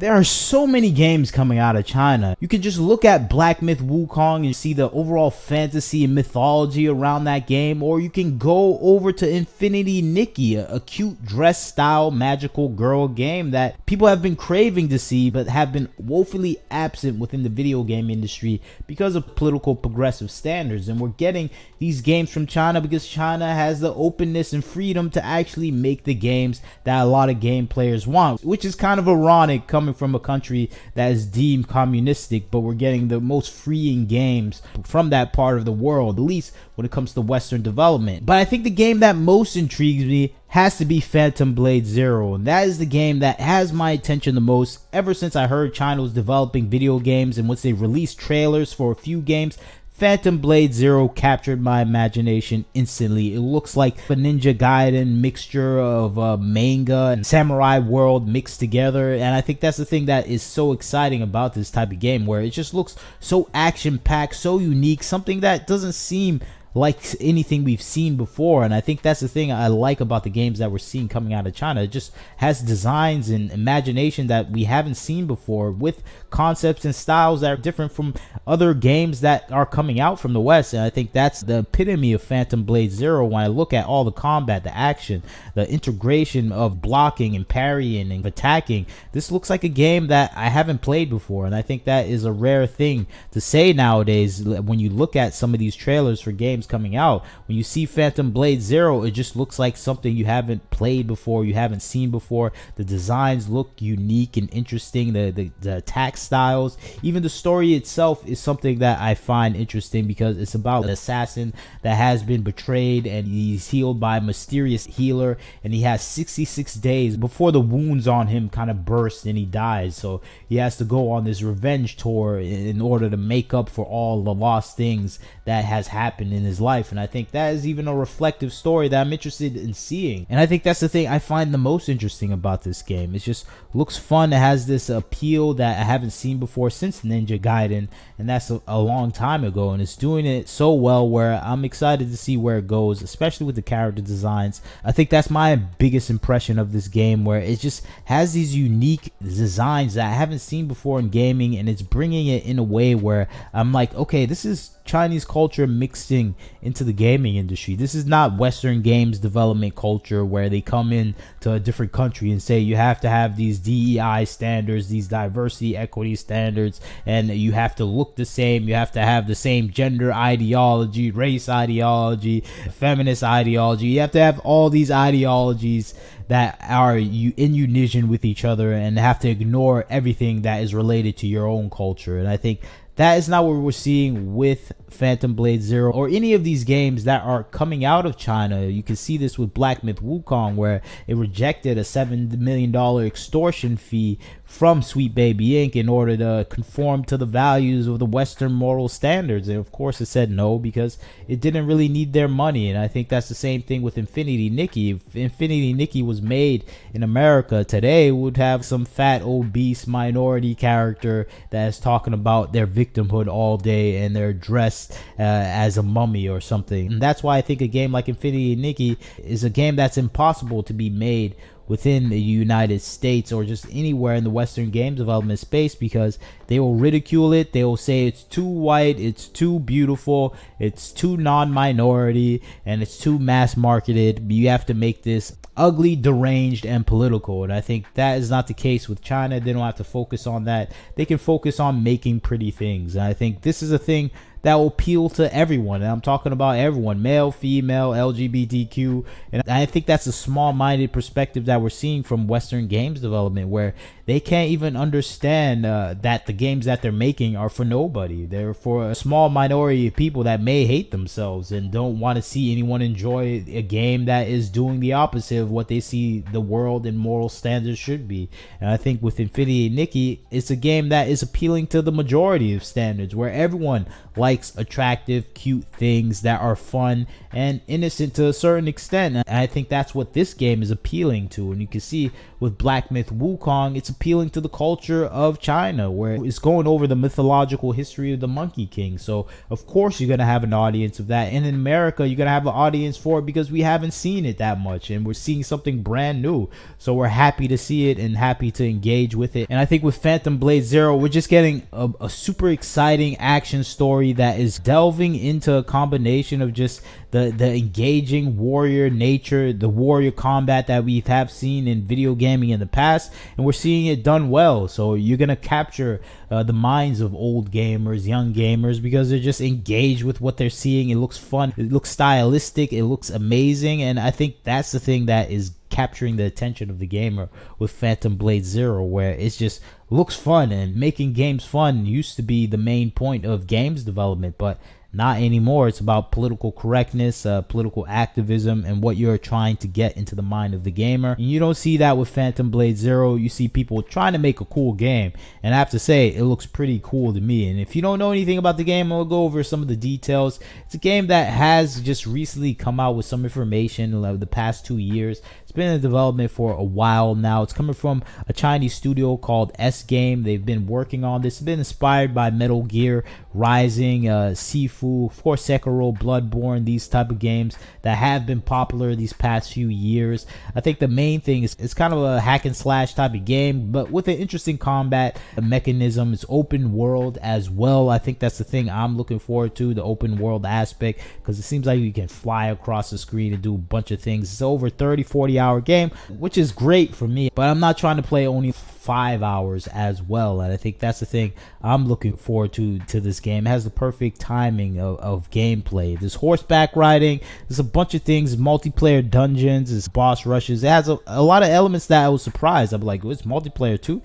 There are so many games coming out of China. You can just look at Black Myth Wukong and see the overall fantasy and mythology around that game, or you can go over to Infinity Nikki, a cute dress style magical girl game that people have been craving to see but have been woefully absent within the video game industry because of political progressive standards. And we're getting these games from China because China has the openness and freedom to actually make the games that a lot of game players want, which is kind of ironic coming from a country that is deemed communistic, but we're getting the most freeing games from that part of the world, at least when it comes to Western development. But I think the game that most intrigues me has to be Phantom Blade Zero, and that is the game that has my attention the most ever since I heard China was developing video games. And once they released trailers for a few games, Phantom Blade Zero captured my imagination instantly. It looks like a Ninja Gaiden mixture of manga and samurai world mixed together, and I think that's the thing that is so exciting about this type of game, where it just looks so action-packed, so unique, something that doesn't seem like anything we've seen before. And I think that's the thing I like about the games that we're seeing coming out of China. It just has designs and imagination that we haven't seen before, with concepts and styles that are different from other games that are coming out from the West. And I think that's the epitome of Phantom Blade Zero when I look at all the combat, the action, the integration of blocking and parrying and attacking. This looks like a game that I haven't played before, and I think that is a rare thing to say nowadays. When you look at some of these trailers for games coming out, when you see Phantom Blade Zero, it just looks like something you haven't played before, you haven't seen before. The designs look unique and interesting, the attack styles, even the story itself is something that I find interesting, because it's about an assassin that has been betrayed and he's healed by a mysterious healer, and he has 66 days before the wounds on him kind of burst and he dies. So he has to go on this revenge tour in order to make up for all the lost things that has happened in his life. And I think that is even a reflective story that I'm interested in seeing. And I think that's the thing I find the most interesting about this game. It just looks fun. It has this appeal that I haven't seen before since Ninja Gaiden, and that's a long time ago, and it's doing it so well where I'm excited to see where it goes, especially with the character designs. I think that's my biggest impression of this game, where it just has these unique designs that I haven't seen before in gaming, and it's bringing it in a way where I'm like, okay, this is Chinese culture mixing into the gaming industry. This is not Western games development culture where they come in to a different country and say you have to have these DEI standards, these diversity equity standards, and you have to look the same, you have to have the same gender ideology, race ideology, feminist ideology. You have to have all these ideologies that are in unison with each other and have to ignore everything that is related to your own culture. And I think that is not what we're seeing with Phantom Blade Zero or any of these games that are coming out of China. You can see this with Black Myth Wukong, where it rejected a $7 million extortion fee from Sweet Baby Inc. in order to conform to the values of the Western moral standards. And of course it said no because it didn't really need their money. And I think that's the same thing with Infinity Nikki. If Infinity Nikki was made in America today, it would have some fat, obese minority character that is talking about their victimhood all day and they're dressed as a mummy or something. And that's why I think a game like Infinity Nikki is a game that's impossible to be made within the United States or just anywhere in the Western game development space, because they will ridicule it. They will say it's too white, it's too beautiful, it's too non-minority, and it's too mass marketed. You have to make this ugly, deranged, and political. And I think that is not the case with China. They don't have to focus on that. They can focus on making pretty things. And I think this is a thing that will appeal to everyone. And I'm talking about everyone, male, female, LGBTQ. And I think that's a small-minded perspective that we're seeing from Western games development, where they can't even understand that the games that they're making are for nobody. They're for a small minority of people that may hate themselves and don't want to see anyone enjoy a game that is doing the opposite of what they see the world and moral standards should be. And I think with Infinity Nikki, it's a game that is appealing to the majority of standards, where everyone likes attractive, cute things that are fun and innocent to a certain extent. And I think that's what this game is appealing to. And you can see with Black Myth Wukong, it's appealing to the culture of China, where it's going over the mythological history of the Monkey King. So of course you're gonna have an audience of that, and in America you're gonna have an audience for it because we haven't seen it that much, and we're seeing something brand new. So we're happy to see it and happy to engage with it. And I think with Phantom Blade Zero, we're just getting a super exciting action story that is delving into a combination of just the engaging warrior nature, the warrior combat that we have seen in video gaming in the past, and we're seeing it done well. So you're gonna capture the minds of old gamers, young gamers, because they're just engaged with what they're seeing. It looks fun, it looks stylistic, it looks amazing, and I think that's the thing that is capturing the attention of the gamer with Phantom Blade Zero, where it just looks fun. And making games fun used to be the main point of games development, but not anymore. It's about political correctness, political activism, and what you're trying to get into the mind of the gamer. And you don't see that with Phantom Blade Zero. You see people trying to make a cool game, and I have to say it looks pretty cool to me. And if you don't know anything about the game, I'll go over some of the details. It's a game that has just recently come out with some information like the past 2 years. It's been in development for a while now. It's coming from a Chinese studio called S Game. They've been working on this. It's been inspired by Metal Gear Rising, Sifu, of course, Sekiro, Bloodborne, these type of games that have been popular these past few years. I think the main thing is it's kind of a hack and slash type of game, but with an interesting combat mechanism. It's open world as well. I think that's the thing I'm looking forward to, the open world aspect, because it seems like you can fly across the screen and do a bunch of things. It's over 30-40 hour game, which is great for me, but I'm not trying to play only 5 hours as well. And I think that's the thing I'm looking forward to this game. It has the perfect timing of gameplay. There's horseback riding, there's a bunch of things, multiplayer dungeons, there's boss rushes. It has a lot of elements that I was surprised. I'm like, it's multiplayer too?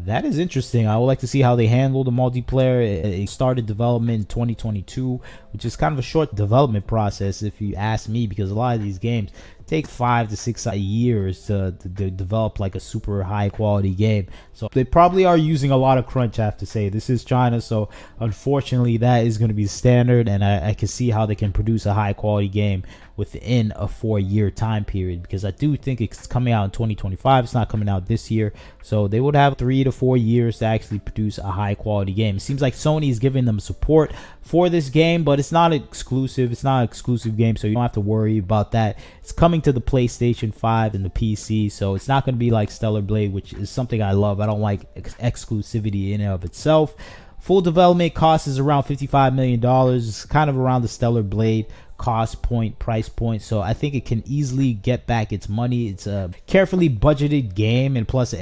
That is interesting. I would like to see how they handle the multiplayer. It started development in 2022, which is kind of a short development process if you ask me, because a lot of these games take 5 to 6 years to develop like a super high quality game. So they probably are using a lot of crunch, I have to say. This is China, so unfortunately that is going to be standard, and I can see how they can produce a high quality game within a 4-year time period, because I do think it's coming out in 2025. It's not coming out this year, so they would have 3 to 4 years to actually produce a high quality game. It seems like Sony is giving them support for this game, but it's not exclusive. It's not an exclusive game, so you don't have to worry about that. It's coming to the PlayStation 5 and the PC, so it's not going to be like Stellar Blade, which is something I love. I don't like exclusivity in and of itself. Full development cost is around $55 million. It's kind of around the Stellar Blade price point, so I think it can easily get back its money. It's a carefully budgeted game, and plus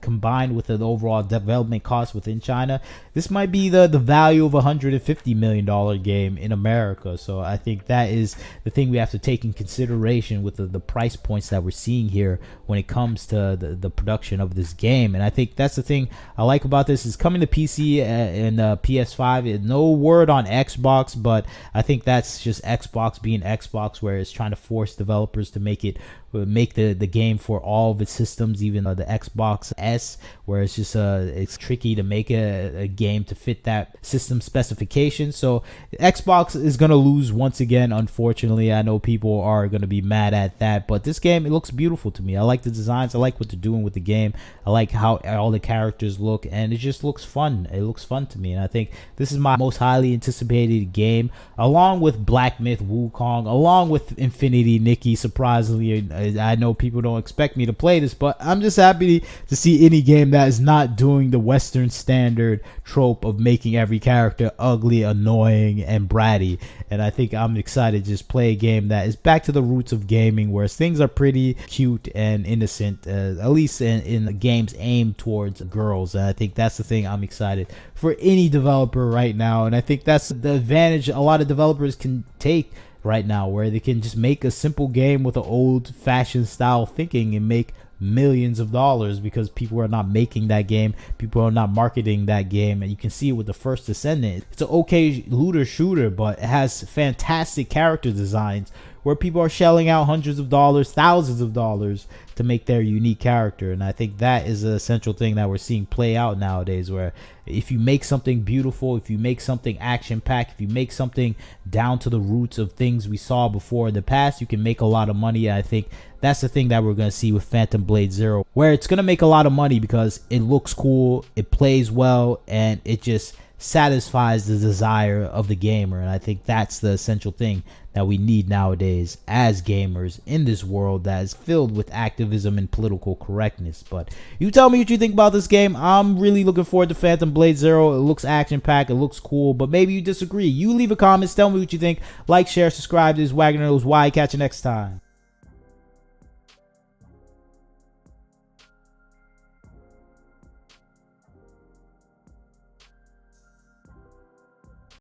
combined with the overall development cost within China, this might be the value of $150 million game in America. So I think that is the thing we have to take in consideration with the price points that we're seeing here when it comes to the production of this game. And I think that's the thing I like about this. Is coming to PC and PS5. No word on Xbox, but I think that's just Xbox being Xbox, where it's trying to force developers to make the game for all of its systems, even the Xbox S, where it's just it's tricky to make a game to fit that system specification. So Xbox is gonna lose once again, unfortunately. I know people are gonna be mad at that, but this game, it looks beautiful to me. I like the designs, I like what they're doing with the game, I like how all the characters look, and it just looks fun. It looks fun to me, and I think this is my most highly anticipated game, along with Black Myth Wukong, along with Infinity Nikki. Surprisingly, I know people don't expect me to play this, but I'm just happy to see any game that is not doing the Western standard trope of making every character ugly, annoying, and bratty. And I think I'm excited to just play a game that is back to the roots of gaming, where things are pretty cute and innocent, at least in the games aimed towards girls. And I think that's the thing I'm excited for any developer right now, and I think that's the advantage a lot of developers can take right now, where they can just make a simple game with an old-fashioned style thinking and make millions of dollars, because people are not making that game, people are not marketing that game. And you can see it with the First Descendant. It's an okay looter shooter, but it has fantastic character designs where people are shelling out hundreds of dollars, thousands of dollars to make their unique character. And I think that is an essential thing that we're seeing play out nowadays, where if you make something beautiful, if you make something action-packed, if you make something down to the roots of things we saw before in the past, you can make a lot of money. And I think that's the thing that we're going to see with Phantom Blade Zero, where it's going to make a lot of money because it looks cool, it plays well, and it just satisfies the desire of the gamer. And I think that's the essential thing that we need nowadays as gamers in this world that is filled with activism and political correctness. But you tell me what you think about this game. I'm really looking forward to Phantom Blade Zero. It looks action-packed, it looks cool, but maybe you disagree. You leave a comment, tell me what you think. Like, share, subscribe. This is Wagner Knows Why. Catch you next time.